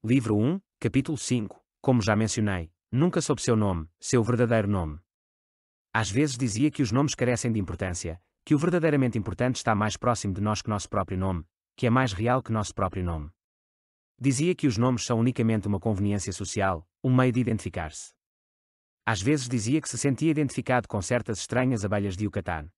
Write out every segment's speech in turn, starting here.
Livro 1, capítulo 5. Como já mencionei, nunca soube seu nome, seu verdadeiro nome. Às vezes dizia que os nomes carecem de importância, que o verdadeiramente importante está mais próximo de nós que nosso próprio nome, que é mais real que nosso próprio nome. Dizia que os nomes são unicamente uma conveniência social, um meio de identificar-se. Às vezes dizia que se sentia identificado com certas estranhas abelhas de Yucatán.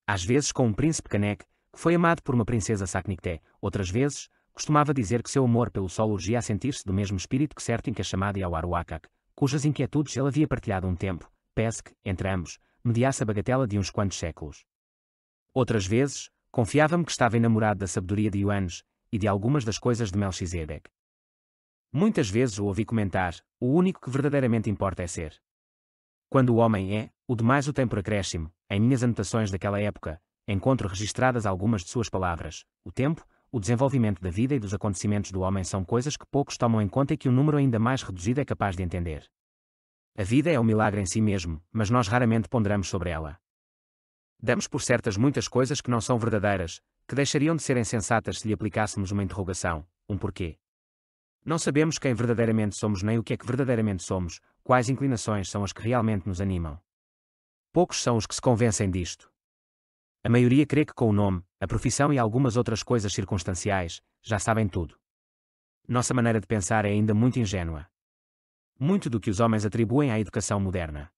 Às vezes com um príncipe Canek, que foi amado por uma princesa Sacnicté. Outras vezes, costumava dizer que seu amor pelo sol urgia a sentir-se do mesmo espírito que certo Inca chamado Yahuaruacac, cujas inquietudes ele havia partilhado um tempo, pese que, entre ambos, mediasse a bagatela de uns quantos séculos. Outras vezes, confiava-me que estava enamorado da sabedoria de Ioannes, e de algumas das coisas de Melchizedek. Muitas vezes o ouvi comentar: o único que verdadeiramente importa é ser. Quando o homem é, o demais o tem por acréscimo. Em minhas anotações daquela época, encontro registradas algumas de suas palavras. O tempo, o desenvolvimento da vida e dos acontecimentos do homem são coisas que poucos tomam em conta e que um número ainda mais reduzido é capaz de entender. A vida é um milagre em si mesmo, mas nós raramente ponderamos sobre ela. Damos por certas muitas coisas que não são verdadeiras, que deixariam de ser insensatas se lhe aplicássemos uma interrogação, um porquê. Não sabemos quem verdadeiramente somos nem o que é que verdadeiramente somos, quais inclinações são as que realmente nos animam. Poucos são os que se convencem disto. A maioria crê que com o nome, a profissão e algumas outras coisas circunstanciais, já sabem tudo. Nossa maneira de pensar é ainda muito ingênua. Muito do que os homens atribuem à educação moderna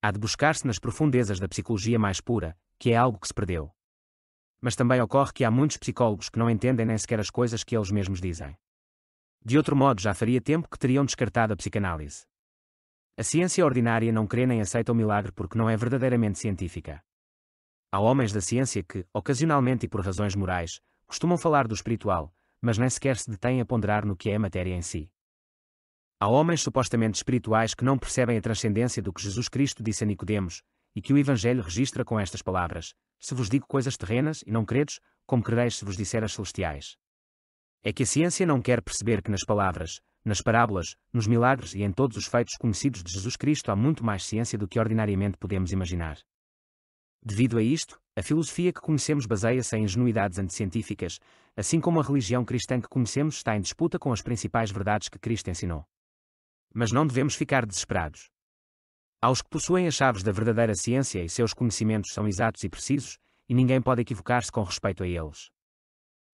há de buscar-se nas profundezas da psicologia mais pura, que é algo que se perdeu. Mas também ocorre que há muitos psicólogos que não entendem nem sequer as coisas que eles mesmos dizem. De outro modo já faria tempo que teriam descartado a psicanálise. A ciência ordinária não crê nem aceita o milagre porque não é verdadeiramente científica. Há homens da ciência que, ocasionalmente e por razões morais, costumam falar do espiritual, mas nem sequer se detêm a ponderar no que é a matéria em si. Há homens supostamente espirituais que não percebem a transcendência do que Jesus Cristo disse a Nicodemos, e que o Evangelho registra com estas palavras: se vos digo coisas terrenas e não credes, como crereis se vos disser as celestiais? É que a ciência não quer perceber que nas palavras, nas parábolas, nos milagres e em todos os feitos conhecidos de Jesus Cristo há muito mais ciência do que ordinariamente podemos imaginar. Devido a isto, a filosofia que conhecemos baseia-se em ingenuidades anticientíficas, assim como a religião cristã que conhecemos está em disputa com as principais verdades que Cristo ensinou. Mas não devemos ficar desesperados. Aos que possuem as chaves da verdadeira ciência e seus conhecimentos são exatos e precisos, e ninguém pode equivocar-se com respeito a eles.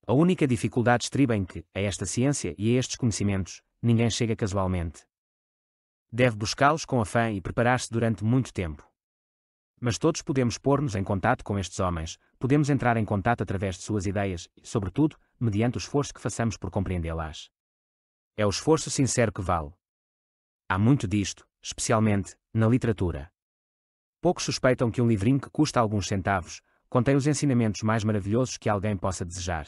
A única dificuldade estriba em que, a esta ciência e a estes conhecimentos, ninguém chega casualmente. Deve buscá-los com afã e preparar-se durante muito tempo. Mas todos podemos pôr-nos em contato com estes homens, podemos entrar em contato através de suas ideias e, sobretudo, mediante o esforço que façamos por compreendê-las. É o esforço sincero que vale. Há muito disto, especialmente, na literatura. Poucos suspeitam que um livrinho que custa alguns centavos, contém os ensinamentos mais maravilhosos que alguém possa desejar.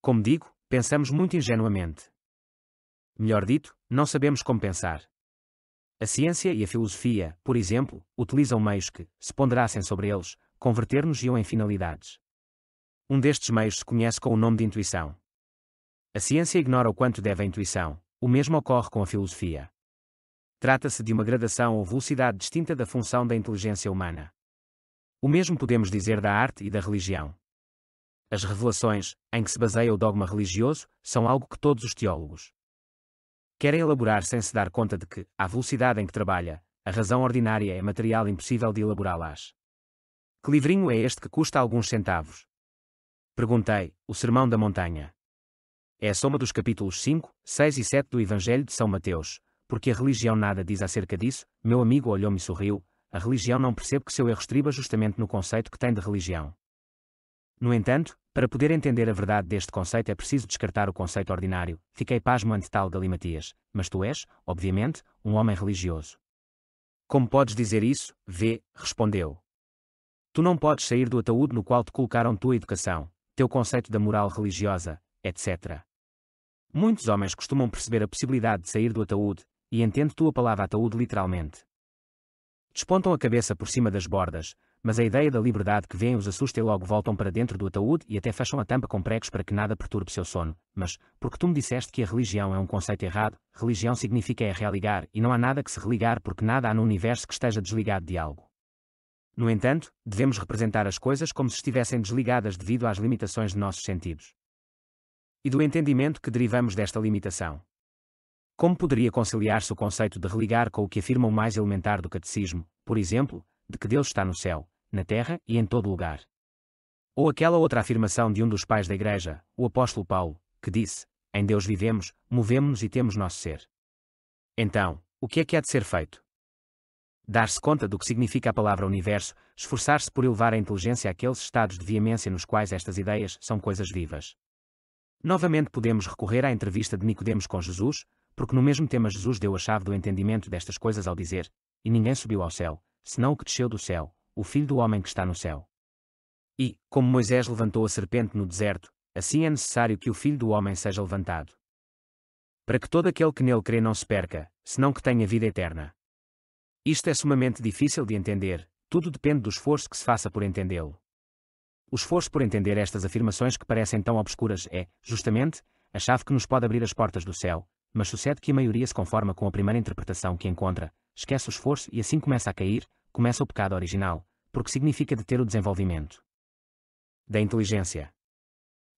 Como digo, pensamos muito ingenuamente. Melhor dito, não sabemos como pensar. A ciência e a filosofia, por exemplo, utilizam meios que, se ponderassem sobre eles, converter-nos-iam em finalidades. Um destes meios se conhece com o nome de intuição. A ciência ignora o quanto deve à intuição, o mesmo ocorre com a filosofia. Trata-se de uma gradação ou velocidade distinta da função da inteligência humana. O mesmo podemos dizer da arte e da religião. As revelações, em que se baseia o dogma religioso, são algo que todos os teólogos querem elaborar sem se dar conta de que, à velocidade em que trabalha, a razão ordinária é material impossível de elaborá-las. Que livrinho é este que custa alguns centavos? Perguntei. O Sermão da Montanha. É a soma dos capítulos 5, 6 e 7 do Evangelho de São Mateus, porque a religião nada diz acerca disso. Meu amigo olhou-me e sorriu. A religião não percebe que seu erro estriba justamente no conceito que tem de religião. No entanto, para poder entender a verdade deste conceito é preciso descartar o conceito ordinário. Fiquei pasmo ante tal galimatias, mas tu és, obviamente, um homem religioso. Como podes dizer isso? Vê, respondeu. Tu não podes sair do ataúde no qual te colocaram tua educação, teu conceito da moral religiosa, etc. Muitos homens costumam perceber a possibilidade de sair do ataúde, e entende tua palavra ataúde literalmente. Despontam a cabeça por cima das bordas, mas a ideia da liberdade que vem os assusta e logo voltam para dentro do ataúde e até fecham a tampa com pregos para que nada perturbe seu sono. Mas, porque tu me disseste que a religião é um conceito errado, religião significa é religar e não há nada que se religar porque nada há no universo que esteja desligado de algo. No entanto, devemos representar as coisas como se estivessem desligadas devido às limitações de nossos sentidos. e do entendimento que derivamos desta limitação. Como poderia conciliar-se o conceito de religar com o que afirma o mais elementar do catecismo, por exemplo, de que Deus está no céu, na terra e em todo lugar? Ou aquela outra afirmação de um dos pais da Igreja, o apóstolo Paulo, que disse: em Deus vivemos, movemos-nos e temos nosso ser. Então, o que é há de ser feito? Dar-se conta do que significa a palavra universo, esforçar-se por elevar a inteligência àqueles estados de veemência nos quais estas ideias são coisas vivas. Novamente podemos recorrer à entrevista de Nicodemos com Jesus, porque no mesmo tema Jesus deu a chave do entendimento destas coisas ao dizer: e ninguém subiu ao céu, senão o que desceu do céu, o Filho do homem que está no céu. E, como Moisés levantou a serpente no deserto, assim é necessário que o Filho do homem seja levantado, para que todo aquele que nele crê não se perca, senão que tenha vida eterna. Isto é sumamente difícil de entender, tudo depende do esforço que se faça por entendê-lo. O esforço por entender estas afirmações que parecem tão obscuras é, justamente, a chave que nos pode abrir as portas do céu, mas sucede que a maioria se conforma com a primeira interpretação que encontra, esquece o esforço e assim começa a cair, começa o pecado original, porque significa deter o desenvolvimento da inteligência.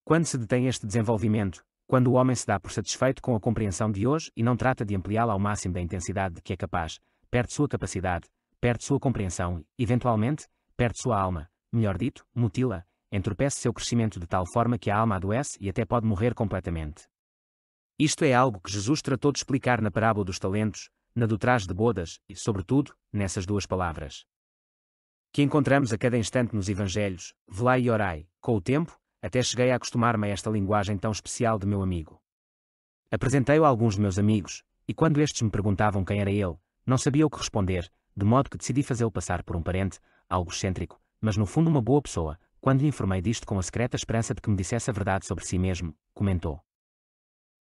Quando se detém este desenvolvimento, quando o homem se dá por satisfeito com a compreensão de hoje e não trata de ampliá-la ao máximo da intensidade de que é capaz, perde sua capacidade, perde sua compreensão e, eventualmente, perde sua alma, melhor dito, mutila, entorpece seu crescimento de tal forma que a alma adoece e até pode morrer completamente. Isto é algo que Jesus tratou de explicar na parábola dos talentos, na do traje de bodas e, sobretudo, nessas duas palavras que encontramos a cada instante nos Evangelhos: velai e orai. Com o tempo, até cheguei a acostumar-me a esta linguagem tão especial de meu amigo. Apresentei-o a alguns de meus amigos, e quando estes me perguntavam quem era ele, não sabia o que responder, de modo que decidi fazê-lo passar por um parente, algo excêntrico, mas no fundo uma boa pessoa. Quando lhe informei disto com a secreta esperança de que me dissesse a verdade sobre si mesmo, comentou: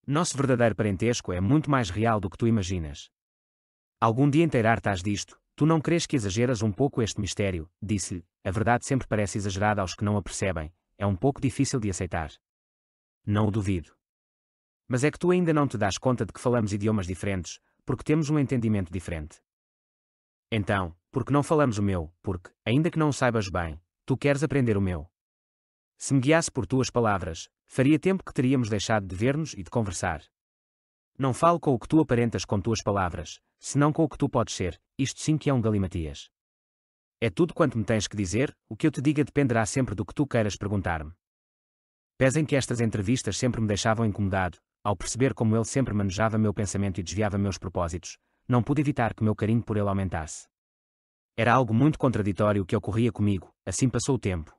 nosso verdadeiro parentesco é muito mais real do que tu imaginas. Algum dia inteirar-te-ás disto. Tu não crês que exageras um pouco este mistério? Disse-lhe: a verdade sempre parece exagerada aos que não a percebem, é um pouco difícil de aceitar. Não o duvido. Mas é que tu ainda não te dás conta de que falamos idiomas diferentes, porque temos um entendimento diferente. Então, por que não falamos o meu? Porque, ainda que não o saibas bem, tu queres aprender o meu. Se me guiasse por tuas palavras, faria tempo que teríamos deixado de ver-nos e de conversar. Não falo com o que tu aparentas com tuas palavras, senão com o que tu podes ser, isto sim que é um galimatias. É tudo quanto me tens que dizer, o que eu te diga dependerá sempre do que tu queiras perguntar-me. Pesem que estas entrevistas sempre me deixavam incomodado, ao perceber como ele sempre manejava meu pensamento e desviava meus propósitos, não pude evitar que meu carinho por ele aumentasse. Era algo muito contraditório o que ocorria comigo, assim passou o tempo.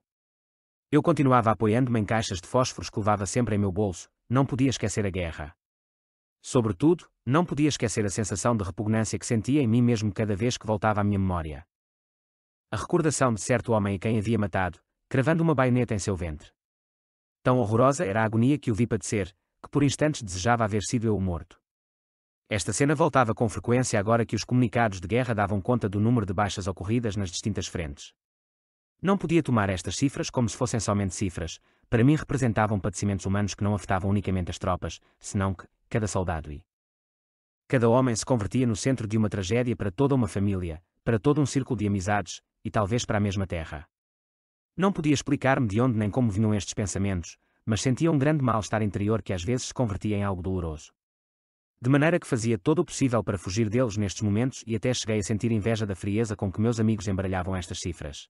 Eu continuava apoiando-me em caixas de fósforos que levava sempre em meu bolso, não podia esquecer a guerra. Sobretudo, não podia esquecer a sensação de repugnância que sentia em mim mesmo cada vez que voltava à minha memória. A recordação de certo homem a quem havia matado, cravando uma baioneta em seu ventre. Tão horrorosa era a agonia que o vi padecer, que por instantes desejava haver sido eu o morto. Esta cena voltava com frequência agora que os comunicados de guerra davam conta do número de baixas ocorridas nas distintas frentes. Não podia tomar estas cifras como se fossem somente cifras, para mim representavam padecimentos humanos que não afetavam unicamente as tropas, senão que, cada soldado e cada homem se convertia no centro de uma tragédia para toda uma família, para todo um círculo de amizades, e talvez para a mesma terra. Não podia explicar-me de onde nem como vinham estes pensamentos, mas sentia um grande mal-estar interior que às vezes se convertia em algo doloroso. De maneira que fazia todo o possível para fugir deles nestes momentos e até cheguei a sentir inveja da frieza com que meus amigos embaralhavam estas cifras.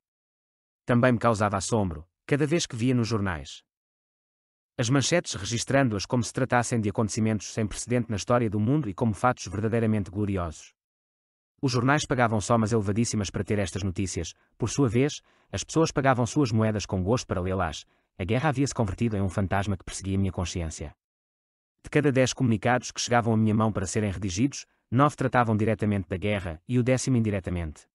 Também me causava assombro, cada vez que via nos jornais as manchetes registrando-as como se tratassem de acontecimentos sem precedente na história do mundo e como fatos verdadeiramente gloriosos. Os jornais pagavam somas elevadíssimas para ter estas notícias, por sua vez, as pessoas pagavam suas moedas com gosto para lê-las. A guerra havia-se convertido em um fantasma que perseguia minha consciência. De cada 10 comunicados que chegavam à minha mão para serem redigidos, 9 tratavam diretamente da guerra e o 10º indiretamente.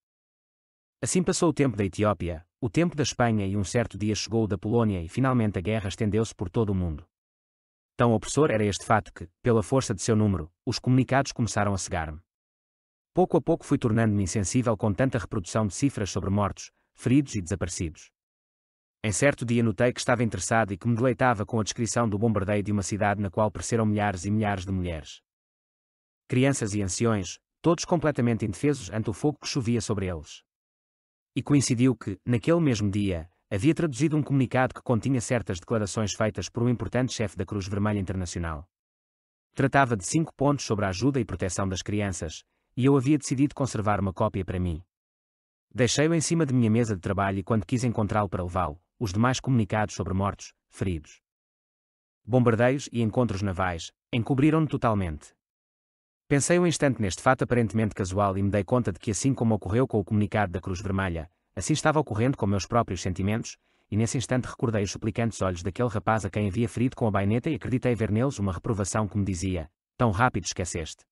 Assim passou o tempo da Etiópia, o tempo da Espanha e um certo dia chegou o da Polónia e finalmente a guerra estendeu-se por todo o mundo. Tão opressor era este fato que, pela força de seu número, os comunicados começaram a cegar-me. Pouco a pouco fui tornando-me insensível com tanta reprodução de cifras sobre mortos, feridos e desaparecidos. Em certo dia notei que estava interessado e que me deleitava com a descrição do bombardeio de uma cidade na qual pereceram milhares e milhares de mulheres, crianças e anciões, todos completamente indefesos ante o fogo que chovia sobre eles. E coincidiu que, naquele mesmo dia, havia traduzido um comunicado que continha certas declarações feitas por um importante chefe da Cruz Vermelha Internacional. Tratava de 5 pontos sobre a ajuda e proteção das crianças, e eu havia decidido conservar uma cópia para mim. Deixei-o em cima de minha mesa de trabalho e quando quis encontrá-lo para levá-lo, os demais comunicados sobre mortos, feridos, bombardeios e encontros navais encobriram-no totalmente. Pensei um instante neste fato aparentemente casual e me dei conta de que, assim como ocorreu com o comunicado da Cruz Vermelha, assim estava ocorrendo com meus próprios sentimentos, e nesse instante recordei os suplicantes olhos daquele rapaz a quem havia ferido com a baioneta e acreditei ver neles uma reprovação que me dizia: tão rápido esqueceste.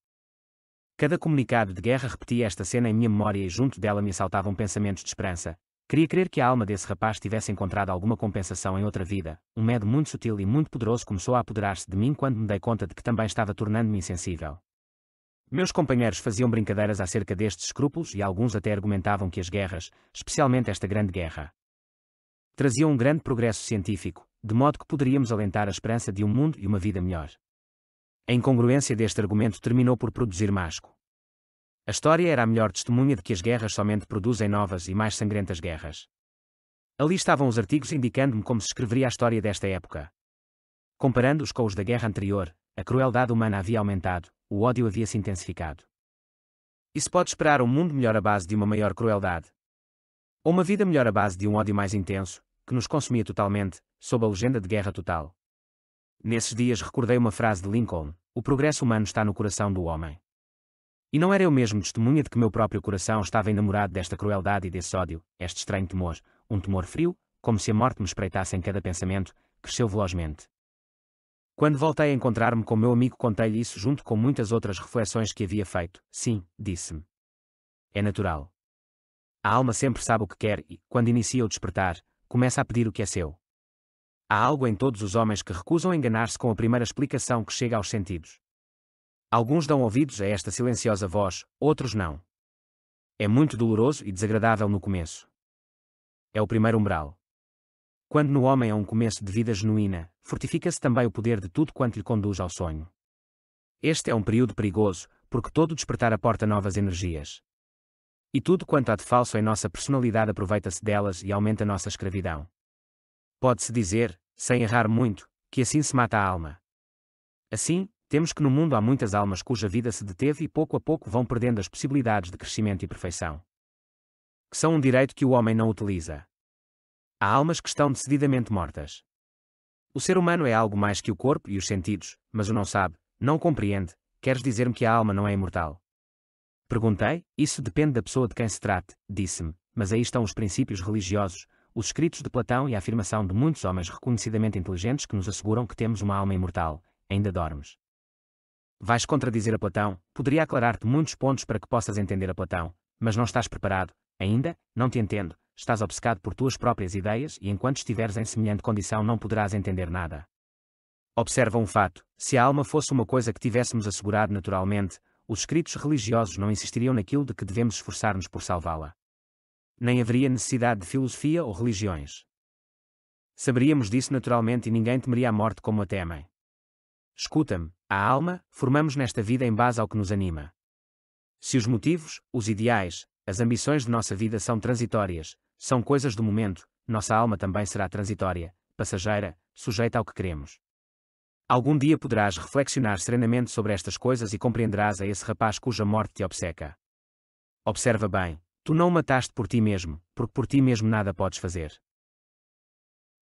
Cada comunicado de guerra repetia esta cena em minha memória e junto dela me assaltavam pensamentos de esperança. Queria crer que a alma desse rapaz tivesse encontrado alguma compensação em outra vida. Um medo muito sutil e muito poderoso começou a apoderar-se de mim quando me dei conta de que também estava tornando-me insensível. Meus companheiros faziam brincadeiras acerca destes escrúpulos e alguns até argumentavam que as guerras, especialmente esta grande guerra, traziam um grande progresso científico, de modo que poderíamos alentar a esperança de um mundo e uma vida melhor. A incongruência deste argumento terminou por produzir asco. A história era a melhor testemunha de que as guerras somente produzem novas e mais sangrentas guerras. Ali estavam os artigos indicando-me como se escreveria a história desta época. Comparando-os com os da guerra anterior, a crueldade humana havia aumentado, o ódio havia se intensificado. E se pode esperar um mundo melhor à base de uma maior crueldade? Ou uma vida melhor à base de um ódio mais intenso, que nos consumia totalmente, sob a legenda de guerra total? Nesses dias recordei uma frase de Lincoln: o progresso humano está no coração do homem. E não era eu mesmo testemunha de que meu próprio coração estava enamorado desta crueldade e desse ódio, este estranho temor, um temor frio, como se a morte me espreitasse em cada pensamento, cresceu velozmente. Quando voltei a encontrar-me com meu amigo contei-lhe isso junto com muitas outras reflexões que havia feito. Sim, disse-me. É natural. A alma sempre sabe o que quer e, quando inicia o despertar, começa a pedir o que é seu. Há algo em todos os homens que recusam enganar-se com a primeira explicação que chega aos sentidos. Alguns dão ouvidos a esta silenciosa voz, outros não. É muito doloroso e desagradável no começo. É o primeiro umbral. Quando no homem há um começo de vida genuína, fortifica-se também o poder de tudo quanto lhe conduz ao sonho. Este é um período perigoso, porque todo despertar aporta novas energias. E tudo quanto há de falso em nossa personalidade aproveita-se delas e aumenta nossa escravidão. Pode-se dizer, sem errar muito, que assim se mata a alma. Assim, temos que no mundo há muitas almas cuja vida se deteve e pouco a pouco vão perdendo as possibilidades de crescimento e perfeição, que são um direito que o homem não utiliza. Há almas que estão decididamente mortas. O ser humano é algo mais que o corpo e os sentidos, mas o não sabe, não compreende. Queres dizer-me que a alma não é imortal? Perguntei. Isso depende da pessoa de quem se trate, disse-me, mas aí estão os princípios religiosos, os escritos de Platão e a afirmação de muitos homens reconhecidamente inteligentes que nos asseguram que temos uma alma imortal. Ainda dormes. Vais contradizer a Platão? Poderia aclarar-te muitos pontos para que possas entender a Platão, mas não estás preparado. Ainda, não te entendo. Estás obcecado por tuas próprias ideias e enquanto estiveres em semelhante condição não poderás entender nada. Observa um fato: se a alma fosse uma coisa que tivéssemos assegurado naturalmente, os escritos religiosos não insistiriam naquilo de que devemos esforçar-nos por salvá-la. Nem haveria necessidade de filosofia ou religiões. Saberíamos disso naturalmente e ninguém temeria a morte como a temem. Escuta-me, a alma, formamos nesta vida em base ao que nos anima. Se os motivos, os ideais, as ambições de nossa vida são transitórias, são coisas do momento, nossa alma também será transitória, passageira, sujeita ao que queremos. Algum dia poderás reflexionar serenamente sobre estas coisas e compreenderás a esse rapaz cuja morte te obceca. Observa bem, tu não o mataste por ti mesmo, porque por ti mesmo nada podes fazer.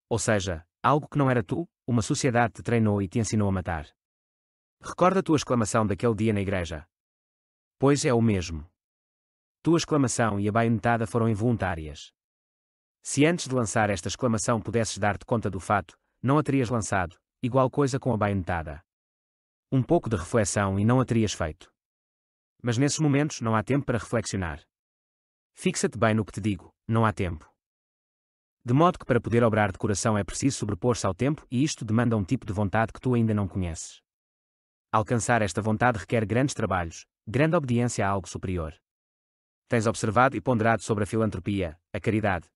Ou seja, algo que não era tu, uma sociedade te treinou e te ensinou a matar. Recorda a tua exclamação daquele dia na igreja. Pois é o mesmo. Tua exclamação e a baionetada foram involuntárias. Se antes de lançar esta exclamação pudesses dar-te conta do fato, não a terias lançado, igual coisa com a baionetada. Um pouco de reflexão e não a terias feito. Mas nesses momentos não há tempo para reflexionar. Fixa-te bem no que te digo, não há tempo. De modo que para poder obrar de coração é preciso sobrepor-se ao tempo e isto demanda um tipo de vontade que tu ainda não conheces. Alcançar esta vontade requer grandes trabalhos, grande obediência a algo superior. Tens observado e ponderado sobre a filantropia, a caridade.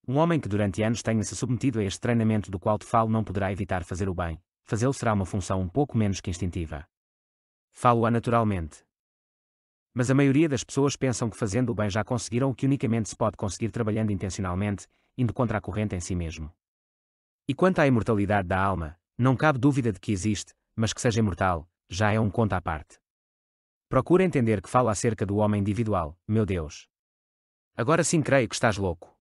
Um homem que durante anos tenha-se submetido a este treinamento do qual te falo não poderá evitar fazer o bem, fazê-lo será uma função um pouco menos que instintiva. Falo-a naturalmente. Mas a maioria das pessoas pensam que fazendo o bem já conseguiram o que unicamente se pode conseguir trabalhando intencionalmente, indo contra a corrente em si mesmo. E quanto à imortalidade da alma, não cabe dúvida de que existe, mas que seja imortal, já é um conto à parte. Procura entender que falo acerca do homem individual, meu Deus. Agora sim creio que estás louco.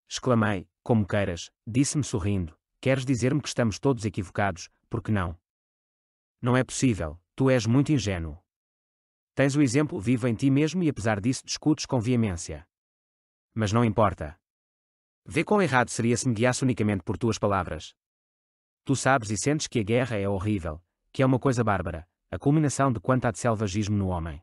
Exclamei, como queiras, disse-me sorrindo, queres dizer-me que estamos todos equivocados, por que não? Não é possível, tu és muito ingênuo. Tens o exemplo vivo em ti mesmo e apesar disso discutes com veemência. Mas não importa. Vê quão errado seria se me guiasse unicamente por tuas palavras. Tu sabes e sentes que a guerra é horrível, que é uma coisa bárbara, a culminação de quanto há de selvagismo no homem.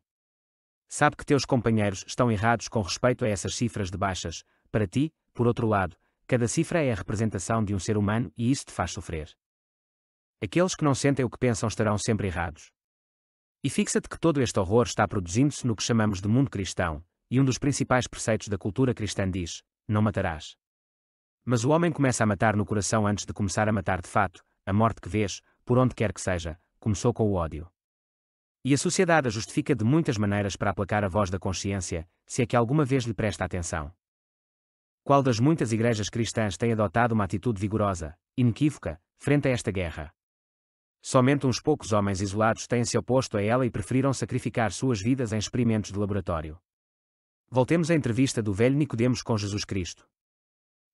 Sabe que teus companheiros estão errados com respeito a essas cifras de baixas, para ti, por outro lado, cada cifra é a representação de um ser humano e isso te faz sofrer. Aqueles que não sentem o que pensam estarão sempre errados. E fixa-te que todo este horror está produzindo-se no que chamamos de mundo cristão, e um dos principais preceitos da cultura cristã diz: não matarás. Mas o homem começa a matar no coração antes de começar a matar de fato, a morte que vês, por onde quer que seja, começou com o ódio. E a sociedade a justifica de muitas maneiras para aplacar a voz da consciência, se é que alguma vez lhe presta atenção. Qual das muitas igrejas cristãs tem adotado uma atitude vigorosa, inequívoca, frente a esta guerra? Somente uns poucos homens isolados têm-se oposto a ela e preferiram sacrificar suas vidas em experimentos de laboratório. Voltemos à entrevista do velho Nicodemos com Jesus Cristo.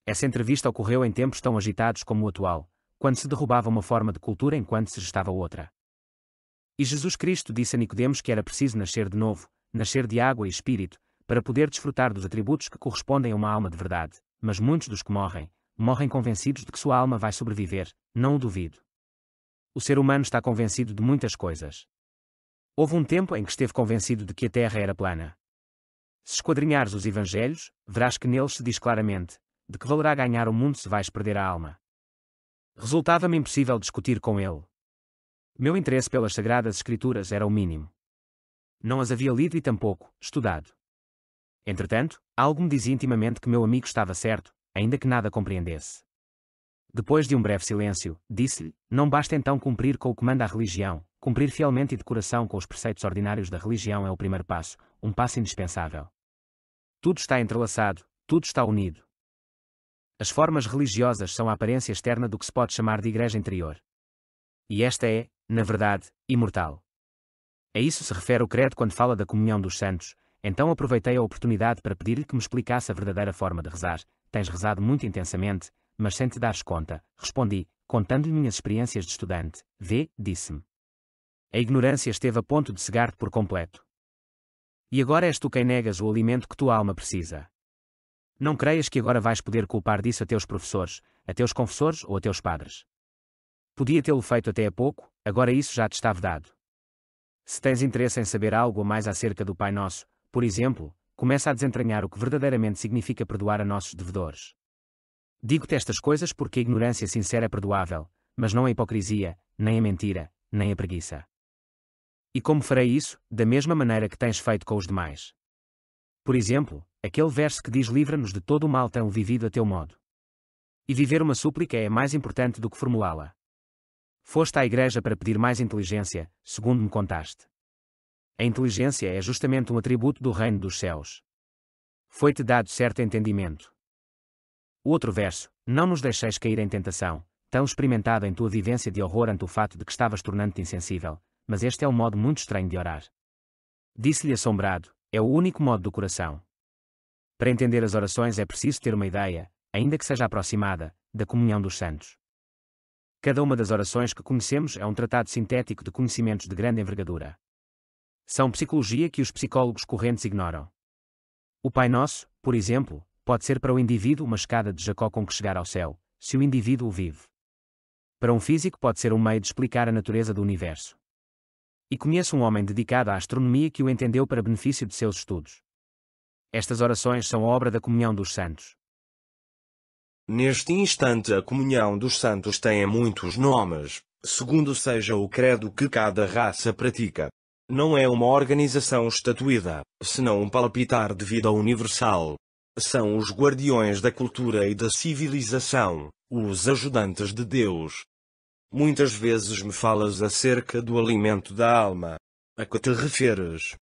Essa entrevista ocorreu em tempos tão agitados como o atual, quando se derrubava uma forma de cultura enquanto se gestava outra. E Jesus Cristo disse a Nicodemos que era preciso nascer de novo, nascer de água e espírito, para poder desfrutar dos atributos que correspondem a uma alma de verdade, mas muitos dos que morrem, morrem convencidos de que sua alma vai sobreviver, não o duvido. O ser humano está convencido de muitas coisas. Houve um tempo em que esteve convencido de que a Terra era plana. Se esquadrinhares os Evangelhos, verás que neles se diz claramente: de que valerá ganhar o mundo se vais perder a alma? Resultava-me impossível discutir com ele. Meu interesse pelas Sagradas Escrituras era o mínimo. Não as havia lido e tampouco estudado. Entretanto, algo me dizia intimamente que meu amigo estava certo, ainda que nada compreendesse. Depois de um breve silêncio, disse-lhe: não basta então cumprir com o que manda a religião, cumprir fielmente e de coração com os preceitos ordinários da religião é o primeiro passo, um passo indispensável. Tudo está entrelaçado, tudo está unido. As formas religiosas são a aparência externa do que se pode chamar de igreja interior. E esta é, na verdade, imortal. A isso se refere o credo quando fala da comunhão dos santos, então aproveitei a oportunidade para pedir-lhe que me explicasse a verdadeira forma de rezar. Tens rezado muito intensamente, mas sem te dares conta, respondi, contando-lhe minhas experiências de estudante. Vê, disse-me. A ignorância esteve a ponto de cegar-te por completo. E agora és tu quem negas o alimento que tua alma precisa. Não creias que agora vais poder culpar disso a teus professores, a teus confessores ou a teus padres. Podia tê-lo feito até há pouco, agora isso já te está vedado. Se tens interesse em saber algo mais acerca do Pai Nosso, por exemplo, começa a desentranhar o que verdadeiramente significa perdoar a nossos devedores. Digo-te estas coisas porque a ignorância sincera é perdoável, mas não a hipocrisia, nem a mentira, nem a preguiça. E como farei isso, da mesma maneira que tens feito com os demais? Por exemplo, aquele verso que diz: livra-nos de todo o mal tão vivido a teu modo. E viver uma súplica é mais importante do que formulá-la. Foste à igreja para pedir mais inteligência, segundo me contaste. A inteligência é justamente um atributo do reino dos céus. Foi-te dado certo entendimento. O outro verso: não nos deixeis cair em tentação, tão experimentada em tua vivência de horror ante o fato de que estavas tornando-te insensível, mas este é um modo muito estranho de orar. Disse-lhe assombrado: é o único modo do coração. Para entender as orações é preciso ter uma ideia, ainda que seja aproximada, da comunhão dos santos. Cada uma das orações que conhecemos é um tratado sintético de conhecimentos de grande envergadura. São psicologia que os psicólogos correntes ignoram. O Pai Nosso, por exemplo, pode ser para o indivíduo uma escada de Jacó com que chegar ao céu, se o indivíduo o vive. Para um físico pode ser um meio de explicar a natureza do universo. E conheço um homem dedicado à astronomia que o entendeu para benefício de seus estudos. Estas orações são a obra da comunhão dos santos. Neste instante a comunhão dos santos tem muitos nomes, segundo seja o credo que cada raça pratica. Não é uma organização estatuída, senão um palpitar de vida universal. São os guardiões da cultura e da civilização, os ajudantes de Deus. Muitas vezes me falas acerca do alimento da alma. A que te referes?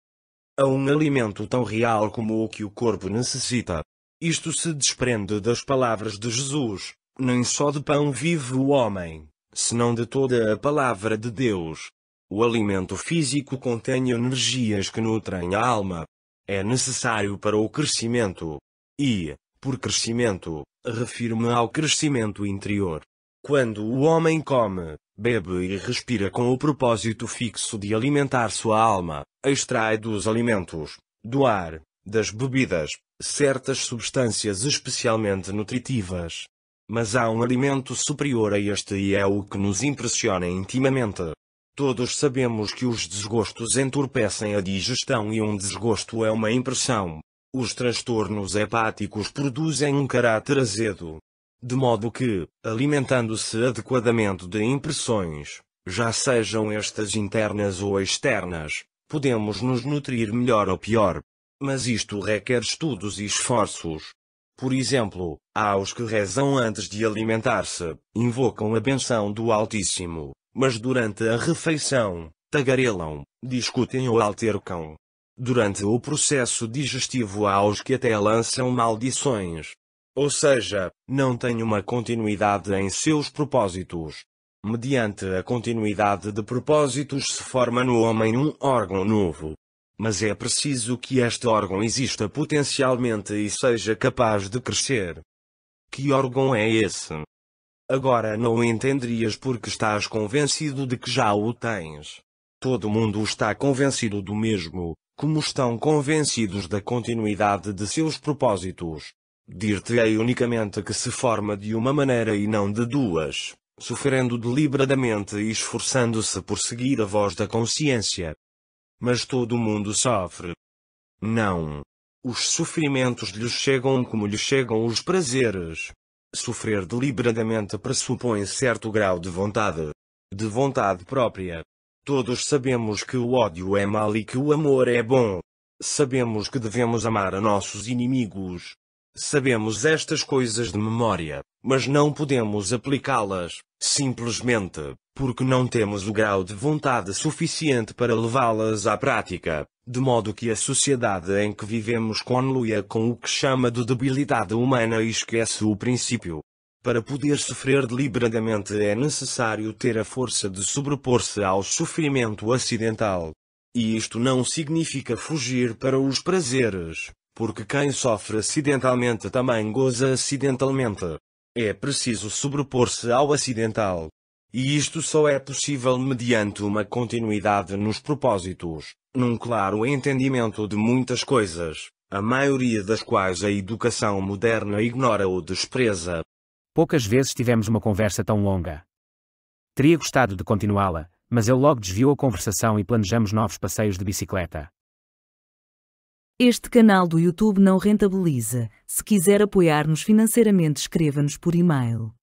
A um alimento tão real como o que o corpo necessita. Isto se desprende das palavras de Jesus: nem só de pão vive o homem, senão de toda a palavra de Deus. O alimento físico contém energias que nutrem a alma. É necessário para o crescimento. E, por crescimento, refiro-me ao crescimento interior. Quando o homem come, bebe e respira com o propósito fixo de alimentar sua alma, extrai dos alimentos, do ar, das bebidas, certas substâncias especialmente nutritivas. Mas há um alimento superior a este e é o que nos impressiona intimamente. Todos sabemos que os desgostos entorpecem a digestão e um desgosto é uma impressão. Os transtornos hepáticos produzem um caráter azedo. De modo que, alimentando-se adequadamente de impressões, já sejam estas internas ou externas, podemos nos nutrir melhor ou pior. Mas isto requer estudos e esforços. Por exemplo, há os que rezam antes de alimentar-se, invocam a benção do Altíssimo, mas durante a refeição, tagarelam, discutem ou altercam. Durante o processo digestivo há os que até lançam maldições. Ou seja, não têm uma continuidade em seus propósitos. Mediante a continuidade de propósitos se forma no homem um órgão novo. Mas é preciso que este órgão exista potencialmente e seja capaz de crescer. Que órgão é esse? Agora não o entenderias porque estás convencido de que já o tens. Todo mundo está convencido do mesmo, como estão convencidos da continuidade de seus propósitos. Dir-te-ei unicamente que se forma de uma maneira e não de duas, sofrendo deliberadamente e esforçando-se por seguir a voz da consciência. Mas todo mundo sofre. Não. Os sofrimentos lhes chegam como lhes chegam os prazeres. Sofrer deliberadamente pressupõe certo grau de vontade própria. Todos sabemos que o ódio é mal e que o amor é bom. Sabemos que devemos amar a nossos inimigos. Sabemos estas coisas de memória, mas não podemos aplicá-las, simplesmente, porque não temos o grau de vontade suficiente para levá-las à prática, de modo que a sociedade em que vivemos conluia com o que chama de debilidade humana e esquece o princípio. Para poder sofrer deliberadamente é necessário ter a força de sobrepor-se ao sofrimento acidental. E isto não significa fugir para os prazeres, porque quem sofre acidentalmente também goza acidentalmente. É preciso sobrepor-se ao acidental. E isto só é possível mediante uma continuidade nos propósitos, num claro entendimento de muitas coisas, a maioria das quais a educação moderna ignora ou despreza. Poucas vezes tivemos uma conversa tão longa. Teria gostado de continuá-la, mas ele logo desviou a conversação e planejamos novos passeios de bicicleta. Este canal do YouTube não rentabiliza. Se quiser apoiar-nos financeiramente, escreva-nos por e-mail.